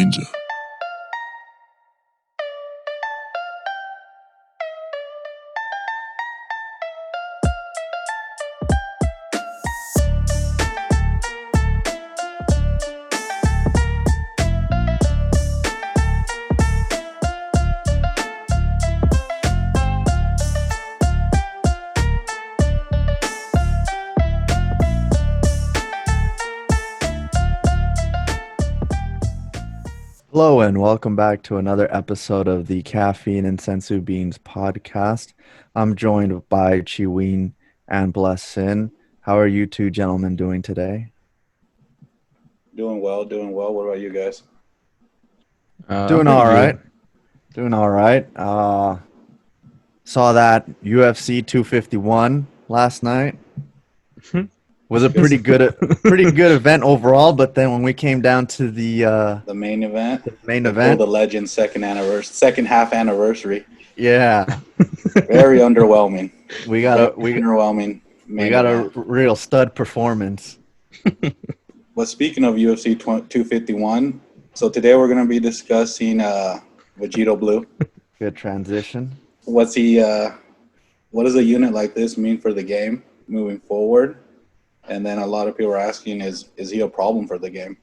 danger. Hello and welcome back to another episode of the Caffeine and Sensu Beans podcast. I'm joined by Chiween and Blessin. How are you two gentlemen doing today? Doing well, doing well. What about you guys? Doing Pretty all right. good. Doing all right. Saw that UFC 251 last night. Was a Good. pretty good event overall, but then when we came down to the The main event, main the event, the Legends second half anniversary. yeah, Very underwhelming. we Very got a we underwhelming we main got event. a real stud performance. But speaking of UFC 251, so today we're going to be discussing Vegito Blue. Good transition. What's he? What does a unit like this mean for the game moving forward? And then a lot of people are asking, is he a problem for the game?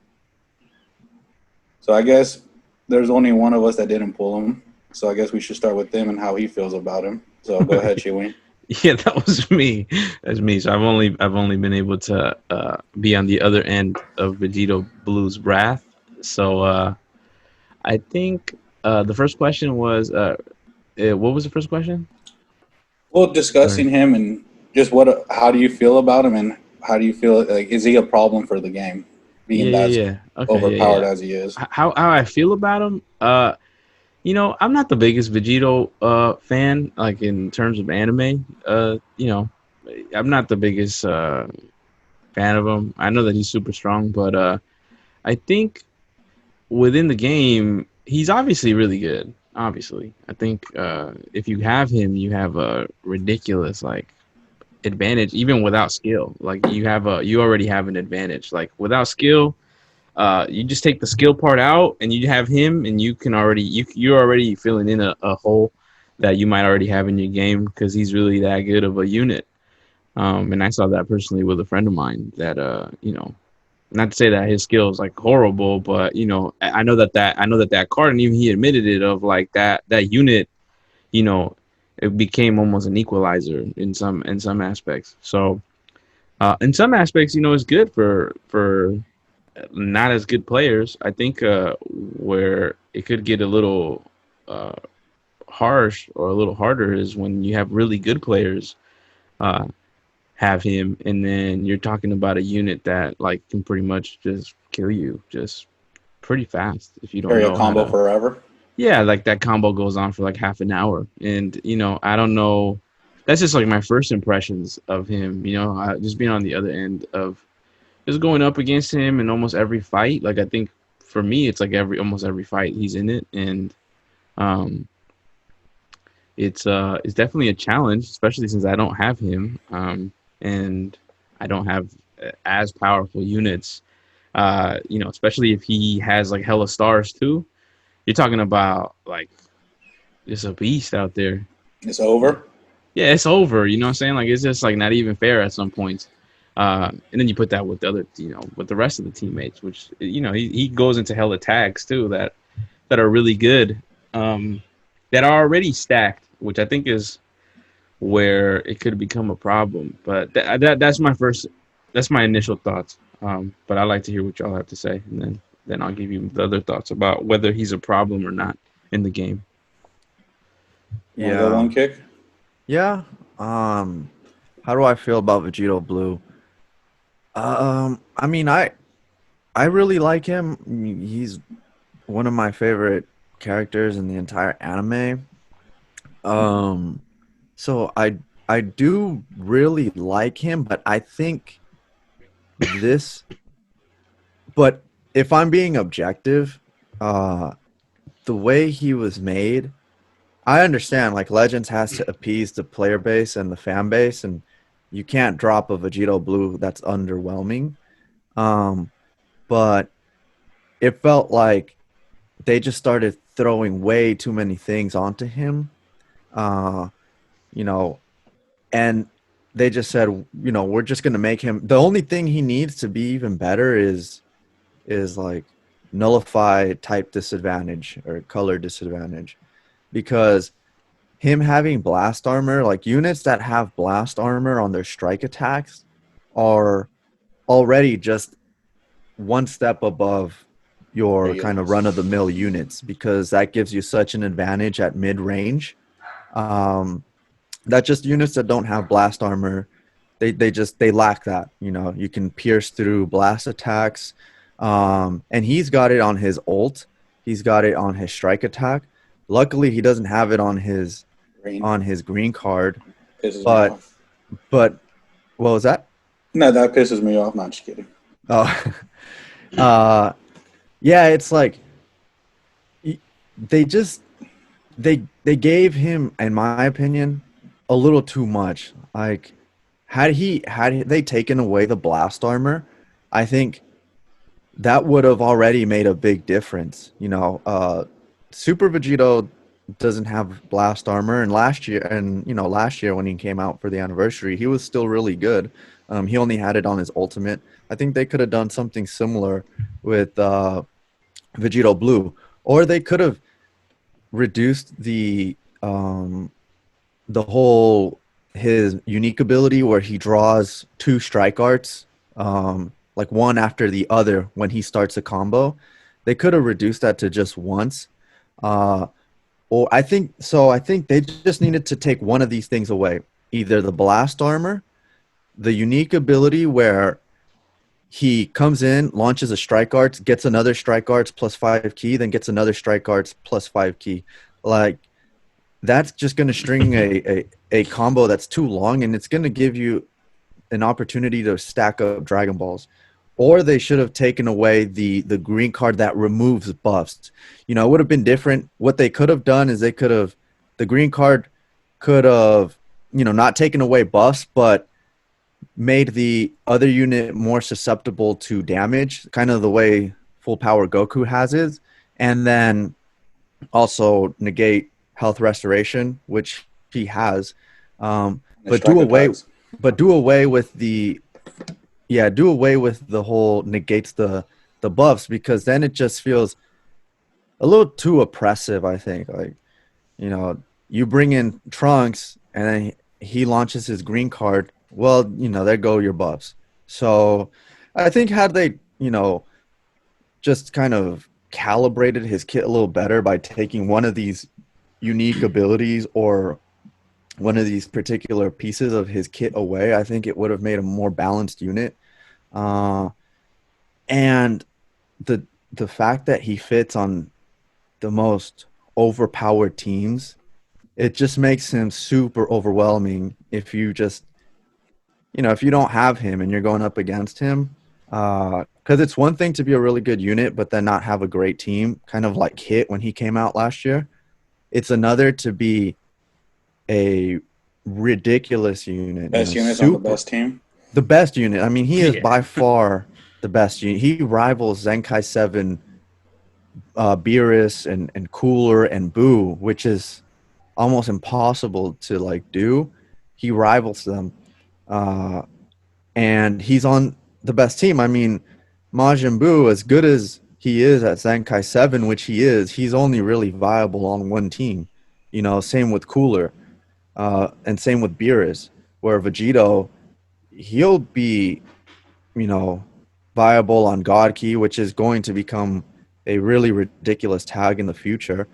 So I guess there's only one of us that didn't pull him. So I guess we should start with him and how he feels about him. So go ahead, Chiwin. Yeah, that was me. That's me. So I've only been able to be on the other end of Vegito Blue's wrath. So I think the first question was what was the first question? Well, discussing him and just how do you feel about him and how do you feel, like, is he a problem for the game being Yeah, that yeah, yeah. Okay, overpowered yeah. as he is? How I feel about him? I'm not the biggest Vegito fan, like in terms of anime. I'm not the biggest fan of him. I know that he's super strong, but I think within the game, he's obviously really good. Obviously, I think if you have him, you have a ridiculous advantage, even without skill. Like you already have an advantage. Like without skill, you just take the skill part out, and you have him, and you can already you're already filling in a hole that you might already have in your game because he's really that good of a unit. And I saw that personally with a friend of mine that not to say that his skill is like horrible, but I know that card, and even he admitted it of like that unit, you know, it became almost an equalizer in some aspects. So in some aspects, it's good for not as good players. I think where it could get a little uh, harsh or a little harder is when you have really good players uh, have him, and then you're talking about a unit that like can pretty much just kill you just pretty fast if you don't Carry a know how combo to. forever? Yeah, like that combo goes on for like half an hour, and I don't know. That's just like my first impressions of him. Just being on the other end of just going up against him in almost every fight. Like I think for me, it's like almost every fight he's in it, and um, it's definitely a challenge, especially since I don't have him, and I don't have as powerful units. Especially if he has like hella stars too. You're talking about like just a beast out there. It's over? Yeah, it's over. You know what I'm saying? Like it's just like not even fair at some points. And then you put that with the other, with the rest of the teammates, which he goes into hella tags too that are really good, that are already stacked, which I think is where it could become a problem. But that's my initial thoughts. But I'd like to hear what y'all have to say, and then I'll give you the other thoughts about whether he's a problem or not in the game. You want to go one kick? Yeah. How do I feel about Vegito Blue? I mean, I really like him. I mean, he's one of my favorite characters in the entire anime. Um, so I do really like him, but I think this. But if I'm being objective, uh, the way he was made, I understand. Like Legends has to appease the player base and the fan base, and you can't drop a Vegito Blue that's underwhelming. Um, but it felt like they just started throwing way too many things onto him. Uh, you know, and they just said, we're just gonna make him. The only thing he needs to be even better is like nullify type disadvantage or color disadvantage, because him having blast armor, like units that have blast armor on their strike attacks, are already just one step above The your kind of units. run of the mill units, because that gives you such an advantage at mid range. Um, that just units that don't have blast armor, they lack that. You can pierce through blast attacks, and he's got it on his ult. He's got it on his strike attack. Luckily, he doesn't have it Green on his green card. pisses me But off. but what was that? No, that pisses me off. Not just kidding. Oh, uh, yeah. It's like they just they gave him, in my opinion, a little too much. Like, had they taken away the blast armor, I think that would have already made a big difference. Super Vegito doesn't have blast armor, and last year when he came out for the anniversary, he was still really good. He only had it on his ultimate. I think they could have done something similar with Vegito Blue, or they could have reduced the whole his unique ability where he draws two strike arts, like one after the other when he starts a combo. They could have reduced that to just once. Uh, or I think so. I think they just needed to take one of these things away: either the blast armor, the unique ability where he comes in, launches a strike arts, gets another strike arts plus 5 key, then gets another strike arts plus 5 key. Like, that's just going to string a combo that's too long, and it's going to give you an opportunity to stack up Dragon Balls. Or they should have taken away the green card that removes buffs. It would have been different. What they could have done is the green card could have, not taken away buffs, but made the other unit more susceptible to damage, kind of the way full power Goku has it, and then also negate health restoration, which he has. Um, The but strike do away, attacks. do away with do away with the whole negates the buffs, because then it just feels a little too oppressive. I think, like, you know, you bring in Trunks and then he launches his green card. Well, there go your buffs. So I think had they, just kind of calibrated his kit a little better by taking one of these unique abilities or one of these particular pieces of his kit away, I think it would have made a more balanced unit. Uh, and the the fact that he fits on the most overpowered teams, it just makes him super overwhelming if you just, if you don't have him and you're going up against him. Because it's one thing to be a really good unit, but then not have a great team, kind of like Hit when he came out last year. It's another to be a ridiculous unit, Best units on the super best team. the best unit. I mean, he is Yeah. by far the best unit. He rivals Zenkai 7, Beerus, and Cooler and Boo, which is almost impossible to like do. He rivals them, uh, and he's on the best team. I mean, Majin Buu, as good as he is at Zenkai 7, which he is, he's only really viable on one team. Same with Cooler, and same with Beerus, where Vegito, he'll be, you know, viable on God Key, which is going to become a really ridiculous tag in the future.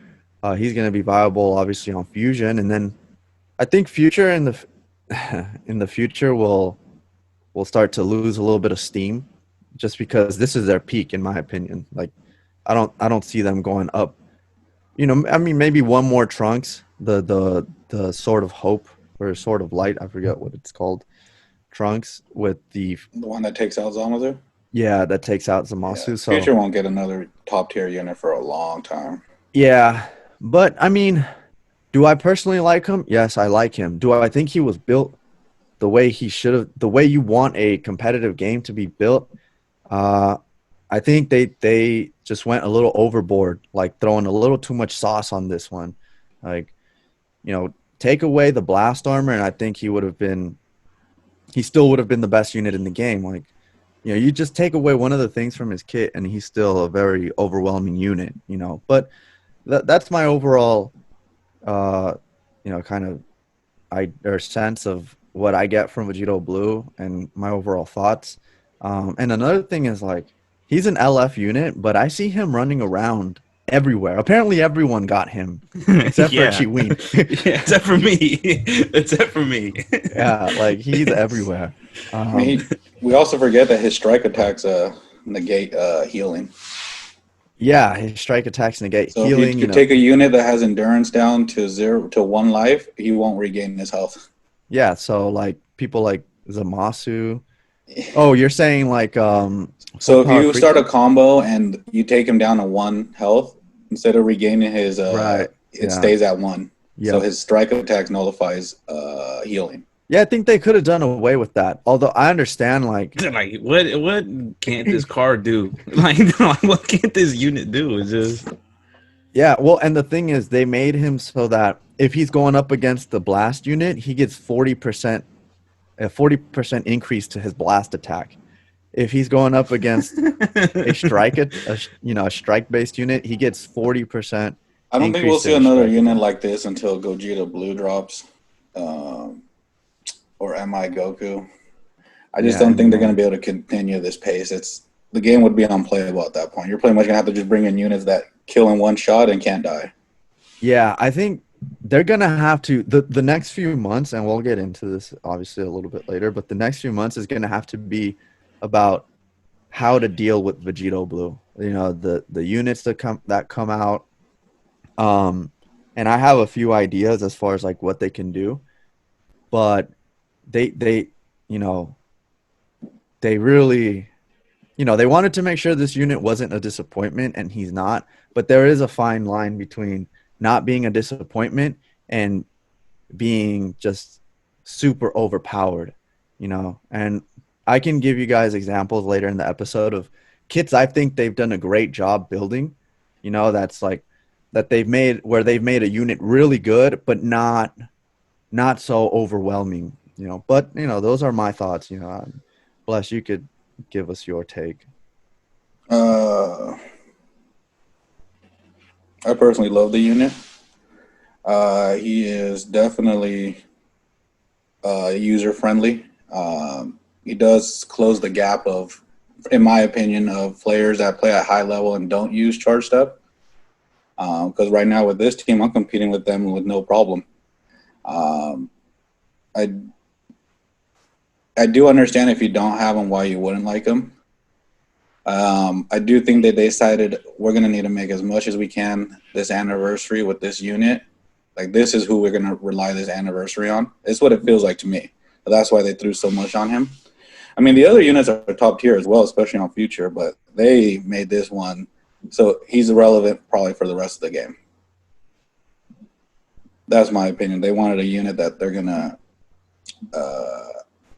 He's going to be viable, obviously, on Fusion, and then I think Future in the in the future will start to lose a little bit of steam, just because this is their peak, in my opinion. Like, I don't see them going up. I mean, maybe one more Trunks, the Sword of Hope or Sword of Light, I forget what it's called. Trunks with the, The one that takes out Zamasu. yeah, that takes out Yeah. Zamasu. So Future won't get another top tier unit for a long time. yeah, but I mean, do I personally like him? Yes, I like him. Do I think he was built the way he should have, the way you want a competitive game to be built? Uh, I think they just went a little overboard, like throwing a little too much sauce on this one. Like, take away the blast armor, and I think he still would have been the best unit in the game. Like, you just take away one of the things from his kit, and he's still a very overwhelming unit. But that's my overall, uh, kind of or sense of what I get from Vegito Blue and my overall thoughts. And another thing is like he's an LF unit, but I see him running around everywhere. Apparently, everyone got him except for Yeah. Chiwin. Yeah, except for me. Except for me. Yeah, like he's everywhere. I mean, we also forget that his strike attacks negate healing. Yeah, his strike attacks negate So if you healing. could take a unit that has endurance down to 1 life, he won't regain his health. Yeah, so like people like Zamasu. Oh, you're saying like full So if power you free start a kick? combo and you take him down to 1 health, instead of regaining his, Right. it Yeah. stays at 1. So Yep. his strike attack nullifies healing. Yeah, I think they could have done away with that. Although I understand like Like what can't this card do? Like what can't this unit do? It's just yeah, well, and the thing is they made him so that if he's going up against the blast unit, he gets 40% a 40% increase to his blast attack. If he's going up against a a strike based unit, he gets 40% I don't think we'll increase to see his another strike unit attack. like this until Gogeta Blue drops, um, or MI Goku. I just Yeah, don't think they're anyway. going to be able to continue this pace. The game would be unplayable at that point. You're pretty much going to have to just bring in units that kill in one shot and can't die. Yeah, I think they're gonna have to the next few months, and we'll get into this obviously a little bit later, but the next few months is gonna have to be about how to deal with Vegito Blue. The units that come out. Um, and I have a few ideas as far as like what they can do, but they you know they really they wanted to make sure this unit wasn't a disappointment, and he's not. But there is a fine line between not being a disappointment and being just super overpowered, And I can give you guys examples later in the episode of kits I think they've done a great job building, that's like that they've made a unit really good, but not so overwhelming, But those are my thoughts. Bless, you could give us your take. Uh, I personally love the unit. He is definitely user friendly. He does close the gap of, in my opinion, of players that play at high level and don't use charge step. Because right now with this team, I'm competing with them with no problem. Um, I I do understand if you don't have them why you wouldn't like them. I do think that they decided we're going to need to make as much as we can this anniversary with this unit. Like, this is who we're going to rely this anniversary on. It's what it feels like to me. But that's why they threw so much on him. I mean, the other units are top tier as well, especially on Future, but they made this one. So he's irrelevant probably for the rest of the game. That's my opinion. They wanted a unit that they're going to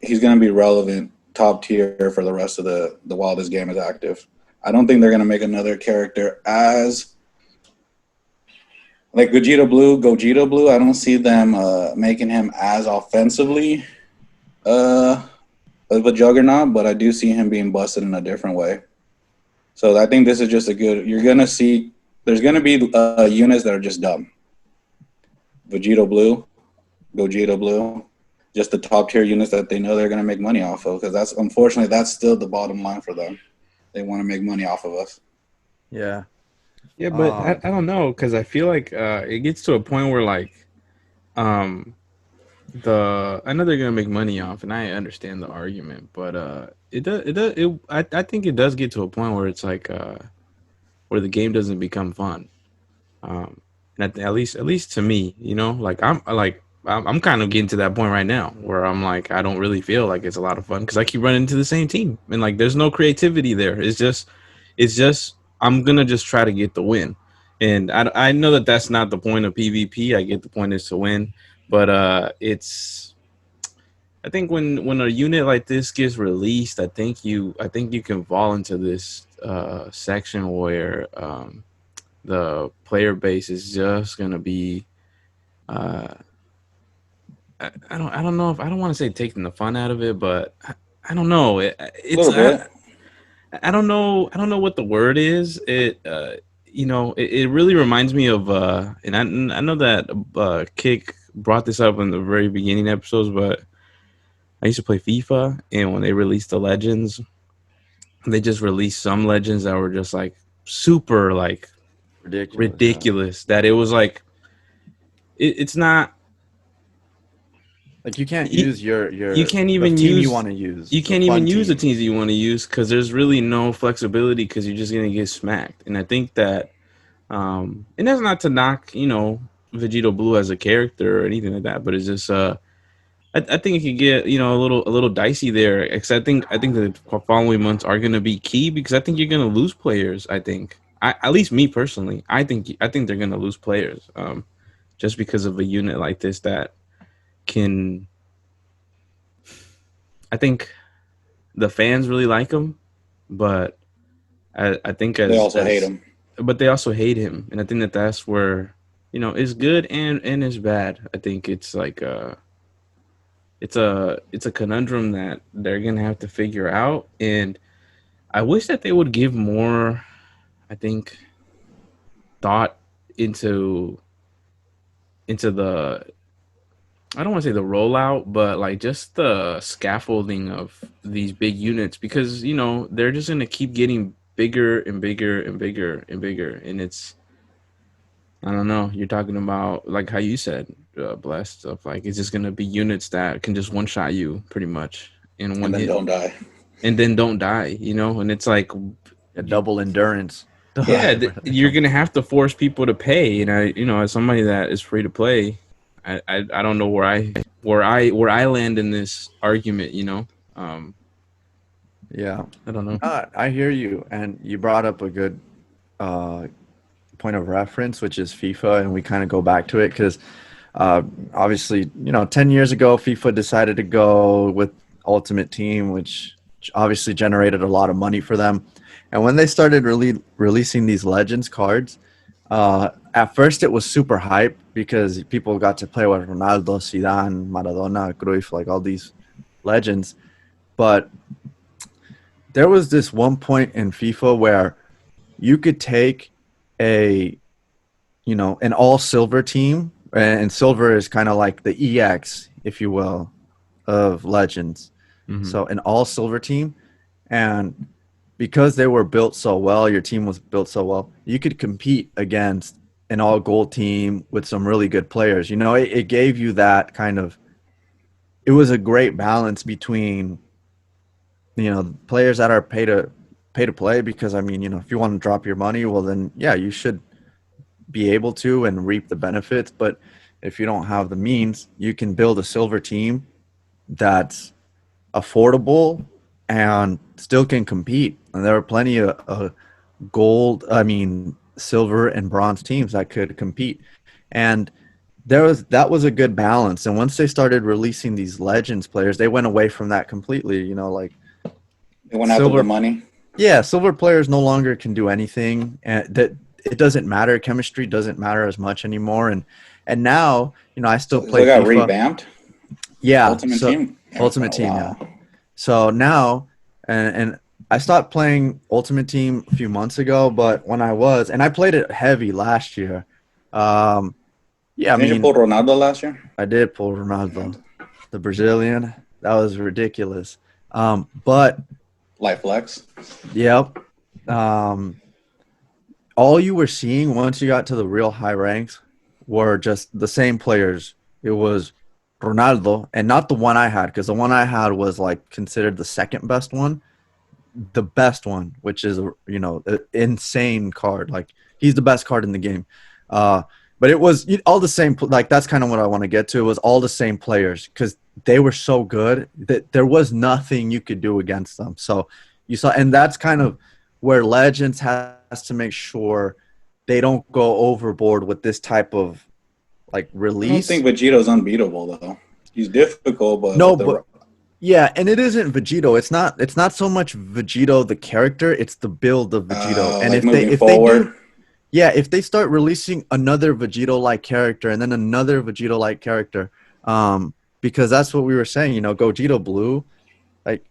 he's going to be relevant, top tier for the rest of the while this game is active. I don't think they're going to make another character as like Gogeta Blue. I don't see them making him as offensively of a juggernaut, but I do see him being busted in a different way. So I think this is just a good. You're going to see there's going to be units that are just dumb. Vegito Blue, Gogeta Blue, just the top tier units that they know they're going to make money off of, because that's still the bottom line for them. They want to make money off of us. Yeah. yeah, but Um, I don't know because I feel like it gets to a point where like um I know they're gonna make money off, and I understand the argument, but I think it does get to a point where it's like where the game doesn't become fun. And at least to me, I'm kind of getting to that point right now where I'm like I don't really feel like it's a lot of fun because I keep running into the same team and like there's no creativity there. It's just I'm gonna just try to get the win, and I know that that's not the point of PvP. I get the point is to win, but I think when a unit like this gets released, I think you can fall into this section where the player base is just gonna be uh, I don't know if I don't want to say taking the fun out of it, but I don't know. A It's little bit. I don't know what the word is. It really reminds me of and I know that Kick brought this up in the very beginning episodes, but I used to play FIFA, and when they released the legends, they just released some legends that were just like super like Ridiculous. Yeah. ridiculous. That it was like it's not Like you can't you, use your you your can't the even team you use want to use, you the can't even fun use the team. teams that you want to use because there's really no flexibility because you're just gonna get smacked. And I think that and that's not to knock Vegito Blue as a character or anything like that, but it's just I think it could get a little dicey there. Because I think the following months are going to be key because I think you're going to lose players. At least me personally, I think they're going to lose players. Just because of a unit like this that can. I think the fans really like him, but I think They as also hate as him. but they also hate him, and I think that that's where it's good and it's bad. I think it's like it's a conundrum that they're gonna have to figure out, and I wish that they would give more, I think, thought into the I don't want to say the rollout, but like just the scaffolding of these big units because they're just gonna keep getting bigger and bigger and bigger and bigger, and it's I don't know. You're talking about like how you said, blessed stuff. Like it's just gonna be units that can just one shot you pretty much in And one then hit, don't die. and then don't die. And it's like, A double endurance. yeah, They you're come. gonna have to force people to pay. And as somebody that is free to play, I don't know where I land in this argument. Um, Yeah. I don't know. I hear you, and you brought up a good uh, point of reference, which is FIFA, and we kind of go back to it because uh, obviously, 10 years ago, FIFA decided to go with Ultimate Team, which obviously generated a lot of money for them. And when they started releasing these Legends cards, at first it was super hype because people got to play with Ronaldo, Zidane, Maradona, Cruyff, like all these legends. But there was this one point in FIFA where you could take a an all silver team, and silver is kind of like the EX, if you will, of Legends. Hmm. So an all silver team, and because they were built so well, your team was built so well, you could compete against an all gold team with some really good players. It gave you that kind of. It was a great balance between players that are pay to play because I mean if you want to drop your money, well then yeah, you should be able to and reap the benefits. But if you don't have the means, you can build a silver team that's affordable and still can compete. And there are plenty of gold, I mean, silver and bronze teams that could compete. And that was a good balance. And once they started releasing these legends players, they went away from that completely. Like They went after the silver, money. yeah, silver players no longer can do anything, and that it doesn't matter. Chemistry doesn't matter as much anymore. And now, I still So play it got FIFA. revamped. Yeah, Ultimate so Team. Ultimate Oh, Team, yeah. wow. So now, and I stopped playing Ultimate Team a few months ago, but when I was, and I played it heavy last year. Um, yeah, I Didn't you mean, pull Ronaldo last year? I did pull Ronaldo, the Brazilian. That was ridiculous. But Life flex. yep. Um, all you were seeing once you got to the real high ranks were just the same players. It was Ronaldo, and not the one I had, because the one I had was like considered the second best one, the best one, which is an insane card. Like he's the best card in the game. Uh, but it was all the same. Like that's kind of what I want to get to. It was all the same players because they were so good that there was nothing you could do against them. So you saw, and that's kind of where Legends has to make sure they don't go overboard with this type of like I don't release. think Vegito's unbeatable though. He's difficult, but No, with but Yeah, and it isn't Vegito. It's not so much Vegito the character, it's the build of Vegito. And Like if they moving if they do forward. yeah, if they start releasing another Vegito like character and then another Vegito like character, because that's what we were saying, Gogeta Blue, like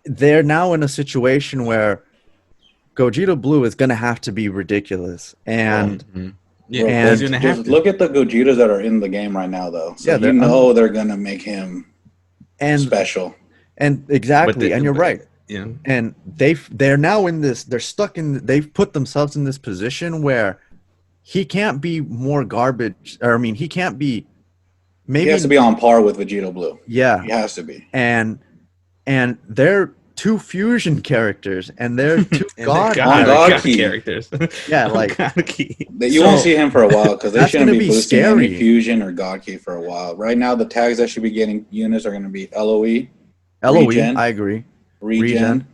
they're now in a situation where Gogeta Blue is gonna have to be ridiculous. And Mhm. Yeah, Bro, he's and gonna have just to. look at the Gogetas that are in the game right now, though. So yeah, you they're know they're gonna make him and special. and But exactly, and you're right. you know, And they're now in this, they're stuck in, they've put themselves in this position where he can't be more garbage, or I mean, he can't be He has to maybe, be on par with Vegito Blue. yeah. He has to be. And they're two fusion characters and they're two and they're god On God, God God characters. Key, characters. Yeah, On like, God key. you won't so see him for a while because they that's shouldn't gonna be be boosting any scary. fusion or God Key for a while. Right now, the tags that should be getting units are going to be LOE, LOE, Regen, I agree. Regen. Regen.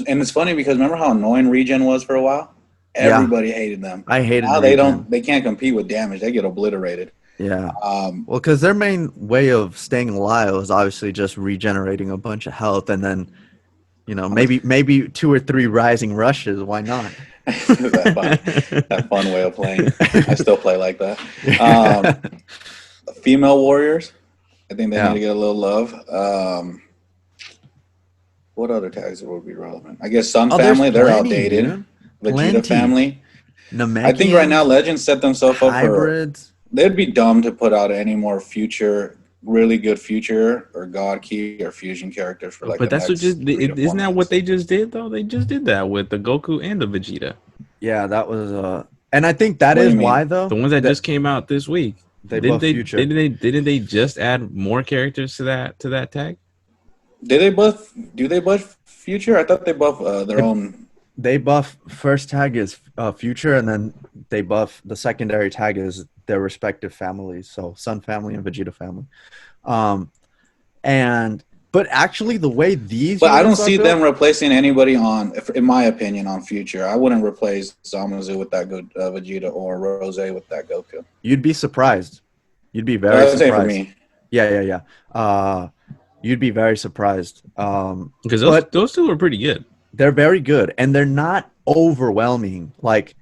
And it's funny because remember how annoying Regen was for a while? Yeah, Everybody hated them. I hated Now Regen. they can't compete with damage. They get obliterated. Yeah. Um, Well, because their main way of staying alive is obviously just regenerating a bunch of health, and then maybe two or three rising rushes. Why not? that fun way of playing. I still play like that. Um, Female warriors, I think they need Yeah. to get a little love. What other tags would be relevant? I guess Sun Oh, there's Family, they're plenty, outdated. dude. Vegeta Plenty. Family. I think right now Namekians, Legends set themselves up for. hybrids. They'd be dumb to put out any more future, really good future or God Key or Fusion characters for like But the that's what next just 3 to 4 isn't that what months. they just did though? They just did that with the Goku and the Vegeta, Yeah, that was and I think that What do is you why mean? though the ones that that just came out this week. they buff future. Didn't they just add more characters to that tag? Did they buff? Do they buff future? I thought they buff their They, own. they buff first tag is future, and then they buff the secondary tag is their respective families. So Sun family and Vegeta family. Um, and but actually, the way these But I don't units are see built, them replacing anybody on, in my opinion, on future. I wouldn't replace Zamazu with that good Vegeta or Rose with that Goku. you'd be surprised. You'd be So very I would say for surprised. me, Yeah, yeah, yeah. You'd be very surprised. Because But those two were pretty good. they're very good, and they're not overwhelming. Like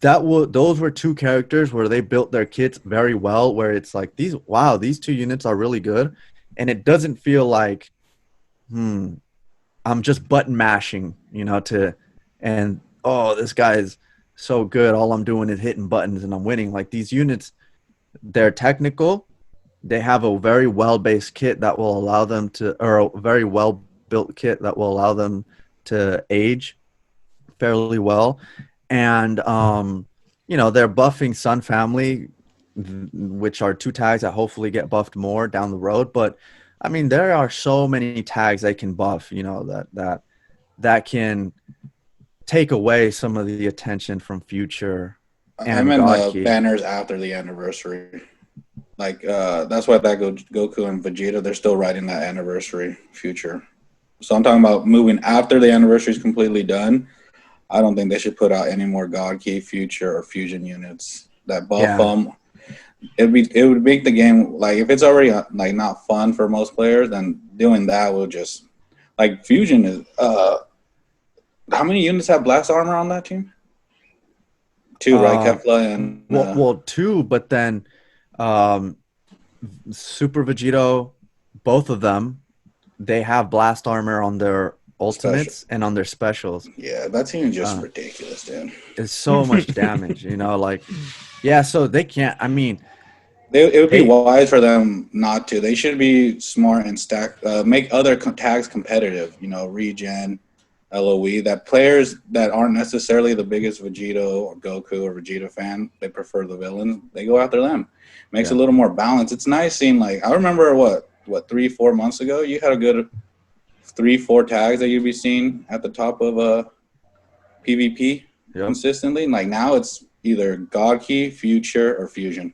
those were two characters where they built their kits very well. Where it's like these two units are really good, and it doesn't feel like, I'm just button mashing, and oh, this guy's so good. All I'm doing is hitting buttons and I'm winning. Like these units, they're technical. They have a very well-based kit that will allow them to, or a very well-built kit that will allow them to age fairly well. And they're buffing Sun Family, which are two tags that hopefully get buffed more down the road. But I mean, there are so many tags they can buff, that can take away some of the attention from Future I'm and in God the Key. banners after the anniversary. Like that's why that Goku and Vegeta, they're still riding that anniversary future. So I'm talking about moving after the anniversary is completely done. I don't think they should put out any more God Key, Future, or Fusion units that buff Yeah. them. It would make the game like if it's already like not fun for most players, then doing that will just like Fusion is. How many units have blast armor on that team? Two, right? Uh, Kefla and well, two, but then um, Super Vegito, both of them, they have blast armor on their special. ultimates and on their specials. Yeah, that team is just Uh, ridiculous, dude. it's so much damage, like, yeah, so they can't, I mean, It would be they, wise for them not to. They should be smart and stack, make other tags competitive. Regen, LOE. That players that aren't necessarily the biggest Vegito or Goku or Vegeta fan, they prefer the villains. They go after them. Makes yeah, a little more balance. It's nice seeing like I remember what 3-4 months ago, you had a good 3-4 tags that you'd be seeing at the top of PvP yep, consistently. Like now, it's either God Key, Future, or Fusion.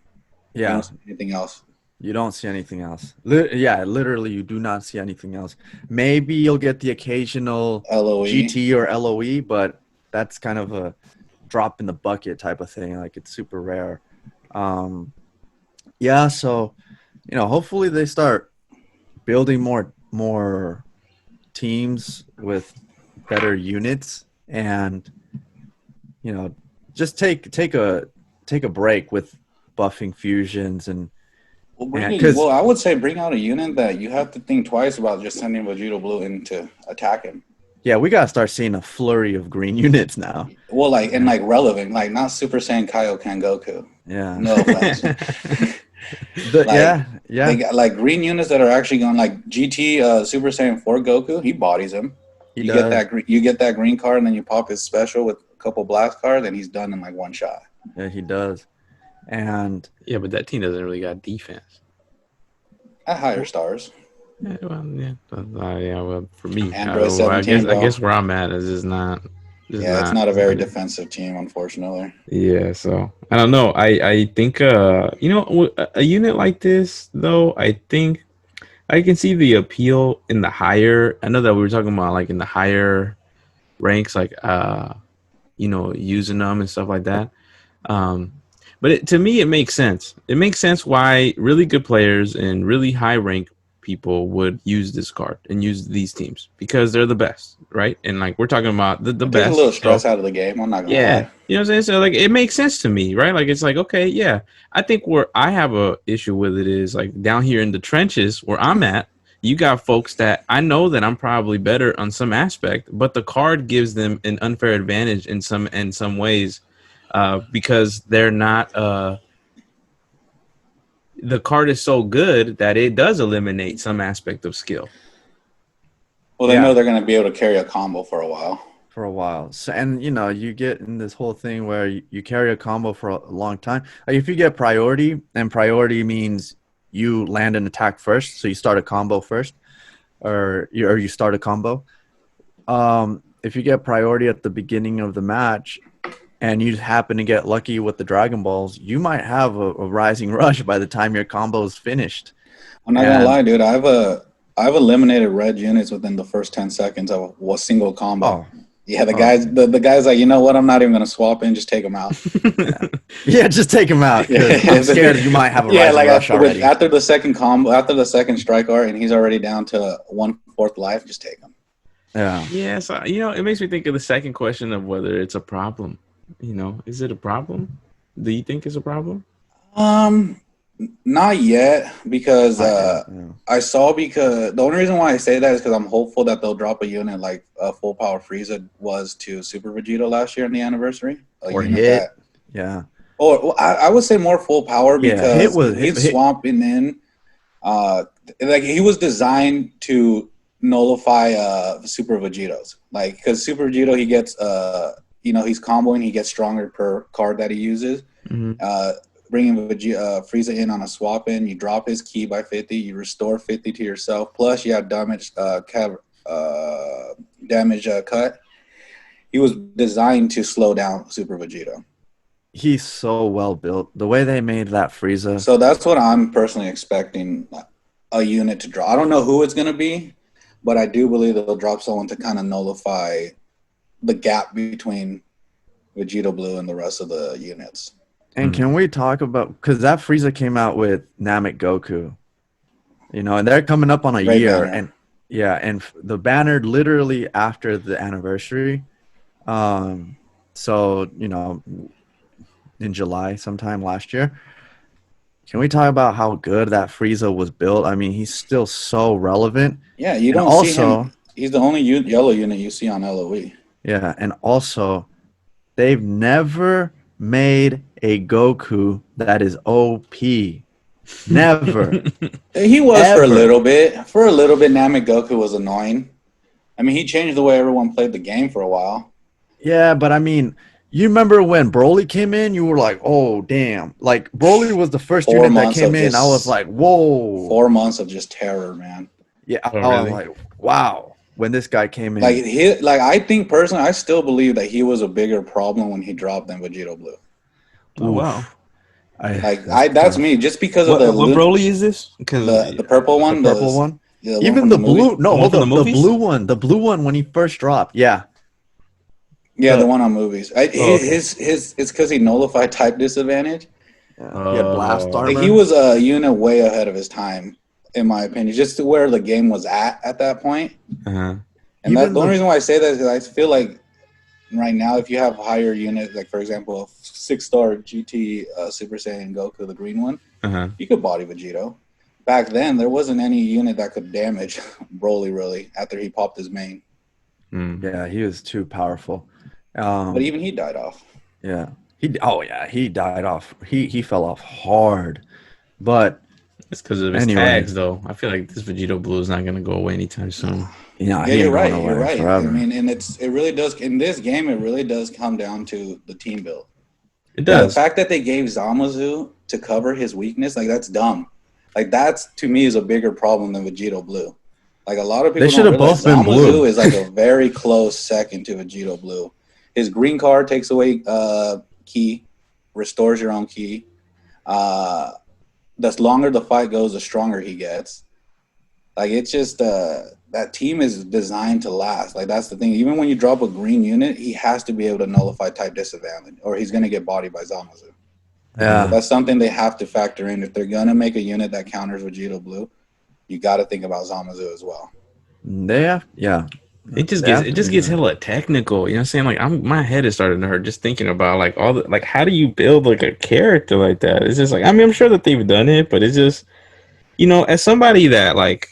You don't yeah, see anything else. you don't see anything else. Yeah, literally, you do not see anything else. Maybe you'll get the occasional LOE. GT or LOE, but that's kind of a drop in the bucket type of thing. Like it's super rare. Yeah, so hopefully they start building more teams with better units, and just take a break with buffing fusions and because I would say bring out a unit that you have to think twice about just sending Vegito Blue in to attack him. yeah, we gotta start seeing a flurry of green units now. Well, like relevant, like not Super Saiyan Kaioken Goku. Yeah. No offense. Yeah. They got like green units that are actually going like GT Super Saiyan 4 Goku. He bodies him. He You does. get that green card, and then you pop his special with a couple blast cards, and he's done in like one shot. Yeah, he does. And Yeah, but that team doesn't really got defense. At higher stars. Yeah, well, for me, Android I 17, guess where I'm at is just not. It's not a very defensive team, unfortunately. Yeah, so I don't know. I think a unit like this though, I think I can see the appeal in the higher. I know that we were talking about like in the higher ranks, like using them and stuff like that. But to me, it makes sense. It makes sense why really good players and really high rank people would use this card and use these teams because they're the best, right? And like we're talking about the best. Takes a little stress out of the game. I'm not gonna lie. You know what I'm saying? So like it makes sense to me, right? Like it's like okay, yeah. I think where I have a issue with it is like down here in the trenches where I'm at. You got folks that I know that I'm probably better on some aspect, but the card gives them an unfair advantage in some ways because they're not. The card is so good that it does eliminate some aspect of skill. Well, they know they're going to be able to carry a combo for a while. So, and you get in this whole thing where you carry a combo for a long time. Like if you get priority, and priority means you land an attack first, so you start a combo first, or you start a combo. If you get priority at the beginning of the match, and you happen to get lucky with the Dragon Balls, you might have a rising rush by the time your combo is finished. I'm not gonna lie, dude. I've eliminated red units within the first 10 seconds of a single combo. Oh. Yeah, the guy's like, you know what? I'm not even gonna swap in. Just take him out. Yeah, just take him out. I'm scared you might have a rising rush already. After the second combo, after the second strike art, and he's already down to 1/4 life. Just take him. Yeah. Yeah. So it makes me think of the second question of whether it's a problem. Is it a problem? Do you think it's a problem? Not yet, because I saw because the only reason why I say that is because I'm hopeful that they'll drop a unit like Full Power Frieza was to Super Vegito last year on the anniversary. Or Hit. Yeah. Or I would say more Full Power because he's swamping in. Like he was designed to nullify Super Vegitos. Like because Super Vegito he gets he's comboing, he gets stronger per card that he uses. Mm-hmm. Bringing Frieza in on a swap in, you drop his key by 50, you restore 50 to yourself, plus you have damage cut. He was designed to slow down Super Vegito. He's so well built. The way they made that Frieza. So that's what I'm personally expecting a unit to drop. I don't know who it's going to be, but I do believe they'll drop someone to kind of nullify the gap between Vegito Blue and the rest of the units. And can we talk about, because that Frieza came out with Namek Goku, and they're coming up on a year, banner. and the banner literally after the anniversary. So in July sometime last year. Can we talk about how good that Frieza was built? I mean, he's still so relevant. Yeah, you don't see him. He's the only yellow unit you see on LOE. Yeah, and also, they've never made a Goku that is OP. Never. He was for a little bit. For a little bit, Namek Goku was annoying. I mean, he changed the way everyone played the game for a while. Yeah, but I mean, you remember when Broly came in? You were like, oh, damn. Like, Broly was the first unit that came in. I was like, whoa. 4 months of just terror, man. Yeah, I was like, wow. When this guy came in. I think personally, I still believe that he was a bigger problem when he dropped than Vegito Blue. Oh, wow. That's me. Just because of what Broly is this? Because the purple one. The purple one? Even the blue. No, the blue one. The blue one when he first dropped. Yeah. Yeah, the one on movies. It's because he nullified type disadvantage. Yeah, blast armor. He was a unit way ahead of his time. in my opinion, just to where the game was at that point. Uh-huh. And that Even the only the reason why I say that is because I feel like right now, if you have higher unit, like for example, a 6-star GT Super Saiyan Goku, the green one, Uh-huh. you could body Vegito. Back then, there wasn't any unit that could damage Broly really after he popped his main. Mm. yeah, he was too powerful. But Um, even he died off. yeah, he died off. He fell off hard. But It's because of his anyway, tags, though. I feel like this Vegito Blue is not gonna go away anytime soon. yeah, Yeah, he you're ain't going right. You're away right. I forever. mean, and it really does in this game. It really does come down to the team build. It Like the does. fact that they gave Zamazu to cover his weakness, like that's dumb. Like that's to me is a bigger problem than Vegito Blue. Like a lot of They people should don't have realize both been blue. Zamazu is like a very close second to Vegito Blue. His green card takes away key, restores your own key. Uh, the longer the fight goes, the stronger he gets. Like it's just that team is designed to last. Like that's the thing. Even when you drop a green unit, he has to be able to nullify type disadvantage, or he's gonna get bodied by Zamazu. So Yeah, that's something they have to factor in. If they're gonna make a unit that counters Vegito Blue, you got to think about Zamazu as well. they have. Yeah, they have It to just be gets doing. hella technical. You know what I'm saying? Like my head is starting to hurt just thinking about like all the like how do you build like a character like that? It's just like I mean I'm sure that they've done it, but it's just as somebody that like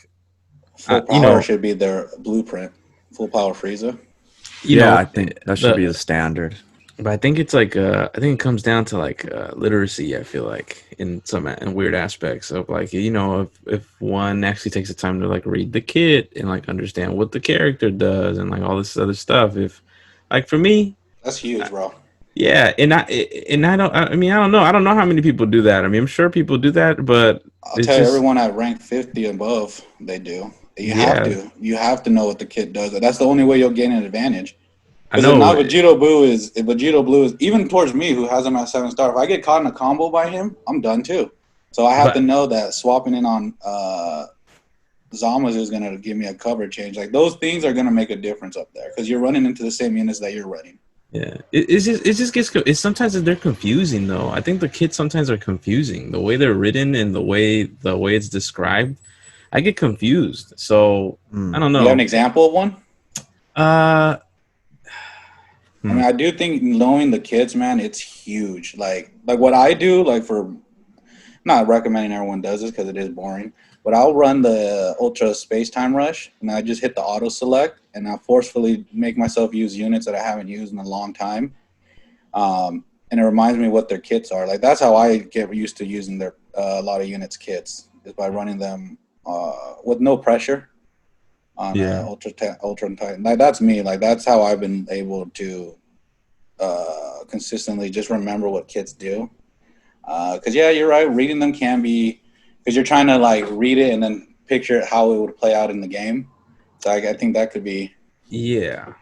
Full you power know should be their blueprint. Full power Frieza. you Yeah, know I think that should be the the standard. but I think it's like I think it comes down to like literacy. I feel like in weird aspects of like if one actually takes the time to like read the kit and like understand what the character does and like all this other stuff. If like for me, That's huge, bro. yeah, and I don't. I mean, I don't know. I don't know how many people do that. I mean, I'm sure people do that, but I'll it's tell you, just everyone at rank 50 and above, they do. You have yeah. to. You have to know what the kid does. That's the only way you'll gain an advantage. I Because if know. not, Vegito Blue is even towards me, who has him at 7-star. If I get caught in a combo by him, I'm done too. So I have to But know that swapping in on Zama's is going to give me a cover change. Like those things are going to make a difference up there because you're running into the same units that you're running. yeah, it just gets. It's sometimes they're confusing though. I think the kids sometimes are confusing the way they're written and the way it's described. I get confused. So I Mm. don't You have an know. example of one? Uh, I hmm. mean, I do think knowing the kids, man, it's huge. Like what I do, like for not recommending everyone does this because it is boring, but I'll run the Ultra Space Time Rush and I just hit the auto select and I forcefully make myself use units that I haven't used in a long time. And it reminds me what their kits are. Like that's how I get used to using their a lot of units kits is by running them with no pressure on Yeah. Ultra Titan. Like that's me. Like that's how I've been able to consistently just remember what kits do. Because yeah, you're right. Reading them can be because you're trying to like read it and then picture how it would play out in the game. So I think that could be. Yeah.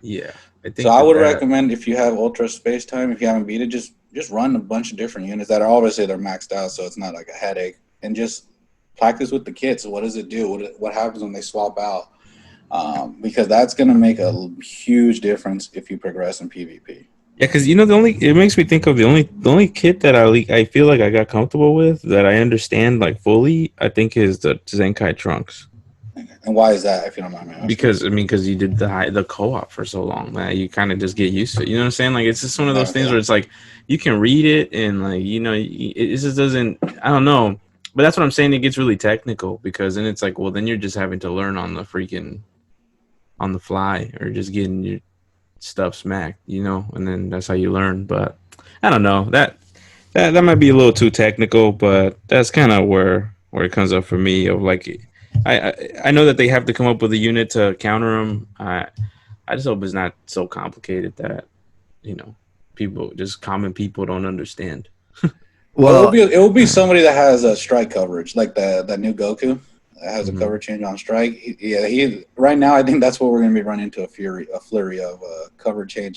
Yeah. I So think I that would that. recommend if you have Ultra Space Time, if you haven't beat it, just run a bunch of different units that are obviously they're maxed out, so it's not like a headache, and just practice with the kits. What does it do? What happens when they swap out? Because that's going to make a huge difference if you progress in PvP. Yeah, because it makes me think of the only kit that I feel like I got comfortable with that I understand like fully. I think is the Zenkai Trunks. And why is that? If you don't mind me asking. Because I mean, because you did the co-op for so long that you kind of just get used to it. You know what I'm saying? Like it's just one of those things Okay. where it's like you can read it and like it just doesn't. I don't know, but that's what I'm saying. It gets really technical because then it's like, well, then you're just having to learn on the fly or just getting your stuff smacked, and then that's how you learn. But I don't know that might be a little too technical, but that's kind of where it comes up for me. Of like, I know that they have to come up with a unit to counter them. I just hope it's not so complicated that you know common people don't understand. Well, Well, it will be somebody that has a strike coverage, like the new Goku that has a Mm-hmm. cover change on strike. He right now I think that's what we're going to be running into a flurry of